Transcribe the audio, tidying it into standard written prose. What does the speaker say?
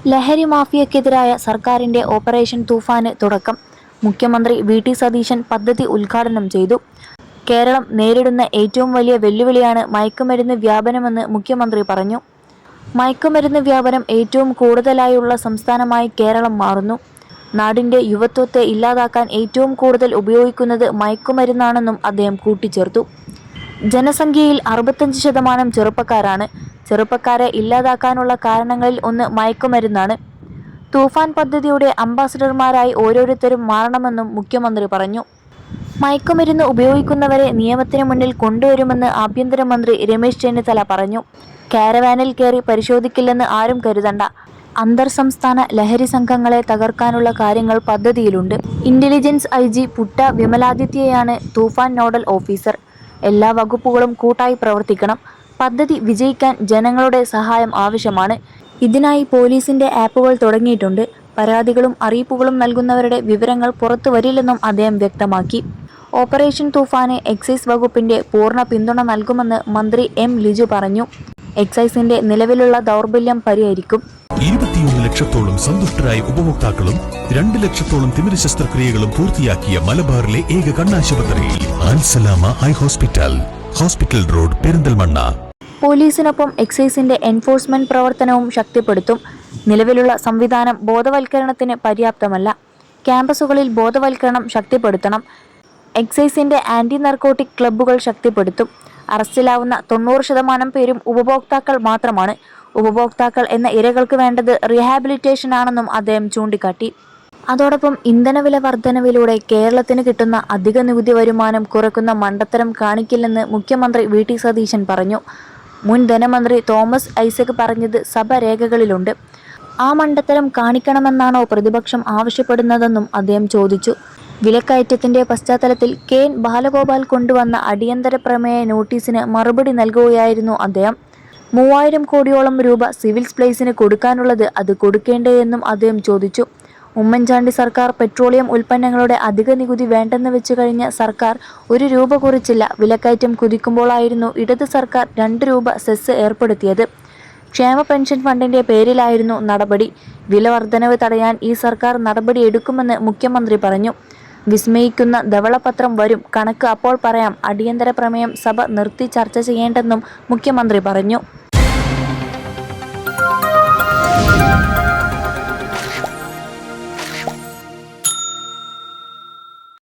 ലഹരി മാഫിയക്കെതിരായ സർക്കാരിന്റെ ഓപ്പറേഷൻ തൂഫാന് തുടക്കം. മുഖ്യമന്ത്രി വി.ടി. സതീശൻ പദ്ധതി ഉദ്ഘാടനം ചെയ്തു. കേരളം നേരിടുന്ന ഏറ്റവും വലിയ വെല്ലുവിളിയാണ് മയക്കുമരുന്ന് വ്യാപനമെന്ന് മുഖ്യമന്ത്രി പറഞ്ഞു. മയക്കുമരുന്ന് വ്യാപനം ഏറ്റവും കൂടുതലായുള്ള സംസ്ഥാനമായി കേരളം മാറുന്നു. നാടിന്റെ യുവത്വത്തെ ഇല്ലാതാക്കാൻ ഏറ്റവും കൂടുതൽ ഉപയോഗിക്കുന്നത് മയക്കുമരുന്നാണെന്നും അദ്ദേഹം കൂട്ടിച്ചേർത്തു. ജനസംഖ്യയിൽ 65% ചെറുപ്പക്കാരാണ്. ചെറുപ്പക്കാരെ ഇല്ലാതാക്കാനുള്ള കാരണങ്ങളിൽ ഒന്ന് മയക്കുമരുന്നാണ്. തൂഫാൻ പദ്ധതിയുടെ അംബാസഡർമാരായി ഓരോരുത്തരും മാറണമെന്നും മുഖ്യമന്ത്രി പറഞ്ഞു. മയക്കുമരുന്ന് ഉപയോഗിക്കുന്നവരെ നിയമത്തിന് മുന്നിൽ കൊണ്ടുവരുമെന്ന് ആഭ്യന്തരമന്ത്രി രമേശ് ചെന്നിത്തല പറഞ്ഞു. കാരവാനിൽ കയറി പരിശോധിക്കില്ലെന്ന് ആരും കരുതണ്ട. അന്തർസംസ്ഥാന ലഹരി സംഘങ്ങളെ തകർക്കാനുള്ള കാര്യങ്ങൾ പദ്ധതിയിലുണ്ട്. ഇന്റലിജൻസ് ഐ.ജി. പുട്ട വിമലാദിത്യയാണ് തൂഫാൻ നോഡൽ ഓഫീസർ. എല്ലാ വകുപ്പുകളും കൂട്ടായി പ്രവർത്തിക്കണം. പദ്ധതി വിജയിക്കാൻ ജനങ്ങളുടെ സഹായം ആവശ്യമാണ്. ഇതിനായി പോലീസിന്റെ ആപ്പുകൾ തുടങ്ങിയിട്ടുണ്ട്. പരാതികളും അറിയിപ്പുകളും നൽകുന്നവരുടെ വിവരങ്ങൾ പുറത്തുവരില്ലെന്നും അദ്ദേഹം വ്യക്തമാക്കി. ഓപ്പറേഷൻ തൂഫാന് എക്സൈസ് വകുപ്പിന്റെ പൂർണ്ണ പിന്തുണ നൽകുമെന്ന് മന്ത്രി എം. ലിജു പറഞ്ഞു. എക്സൈസിന്റെ നിലവിലുള്ള ദൗർബല്യം പരിഹരിക്കും. 21 ലക്ഷത്തോളം സന്തുഷ്ടരായ ഉപഭോക്താക്കളും 2 ലക്ഷത്തോളം തിമിര ശസ്ത്രക്രിയകളും പൂർത്തിയാക്കിയ മലബാറിലെ ഏക കണ്ണാശുപത്രി ആൻസലാമ high hospital, hospital road, Perinthalmanna. പോലീസിനൊപ്പം എക്സൈസിന്റെ എൻഫോഴ്സ്മെന്റ് പ്രവർത്തനവും ശക്തിപ്പെടുത്തും. നിലവിലുള്ള സംവിധാനം ബോധവൽക്കരണത്തിന് പര്യാപ്തമല്ല. ക്യാമ്പസുകളിൽ ബോധവൽക്കരണം ശക്തിപ്പെടുത്തണം. എക്സൈസിന്റെ ആന്റി നർക്കോട്ടിക് ക്ലബ്ബുകൾ ശക്തിപ്പെടുത്തും. അറസ്റ്റിലാവുന്ന 90% പേരും ഉപഭോക്താക്കൾ മാത്രമാണ്. ഉപഭോക്താക്കൾ എന്ന ഇരകൾക്ക് വേണ്ടത് റീഹാബിലിറ്റേഷനാണെന്നും അദ്ദേഹം ചൂണ്ടിക്കാട്ടി. അതോടൊപ്പം ഇന്ധനവില വർധനവിലൂടെ കേരളത്തിന് കിട്ടുന്ന അധിക നികുതി വരുമാനം കുറയ്ക്കുന്ന മണ്ടത്തരം കാണിക്കില്ലെന്ന് മുഖ്യമന്ത്രി വി.ടി. സതീശൻ പറഞ്ഞു. മുൻ ധനമന്ത്രി തോമസ് ഐസക് പറഞ്ഞത് സഭ രേഖകളിലുണ്ട്. ആ മണ്ടത്തരം കാണിക്കണമെന്നാണോ പ്രതിപക്ഷം ആവശ്യപ്പെടുന്നതെന്നും അദ്ദേഹം ചോദിച്ചു. വിലക്കയറ്റത്തിന്റെ പശ്ചാത്തലത്തിൽ കെ.എൻ. ബാലഗോപാൽ കൊണ്ടുവന്ന അടിയന്തര പ്രമേയ നോട്ടീസിന് മറുപടി നൽകുകയായിരുന്നു അദ്ദേഹം. 3000 കോടിയോളം രൂപ സിവിൽ സപ്ലൈസിന് കൊടുക്കാനുള്ളത് അത് കൊടുക്കേണ്ടേ എന്നും അദ്ദേഹം ചോദിച്ചു. ഉമ്മൻചാണ്ടി സർക്കാർ പെട്രോളിയം ഉൽപ്പന്നങ്ങളുടെ അധിക നികുതി വേണ്ടെന്ന് വെച്ച് കഴിഞ്ഞ സർക്കാർ 1 രൂപ കുറച്ചില്ല. വിലക്കയറ്റം കുതിക്കുമ്പോഴായിരുന്നു ഇടത് സർക്കാർ 2 രൂപ സെസ് ഏർപ്പെടുത്തിയത്. ക്ഷേമ പെൻഷൻ ഫണ്ടിന്റെ പേരിലായിരുന്നു നടപടി. വില വർധനവ് തടയാൻ ഈ സർക്കാർ നടപടിയെടുക്കുമെന്ന് മുഖ്യമന്ത്രി പറഞ്ഞു. വിസ്മയിക്കുന്ന ധവളപത്രം വരും, കണക്ക് അപ്പോൾ പറയാം. അടിയന്തര പ്രമേയം സഭ നിർത്തി ചർച്ച ചെയ്യേണ്ടെന്നും മുഖ്യമന്ത്രി പറഞ്ഞു.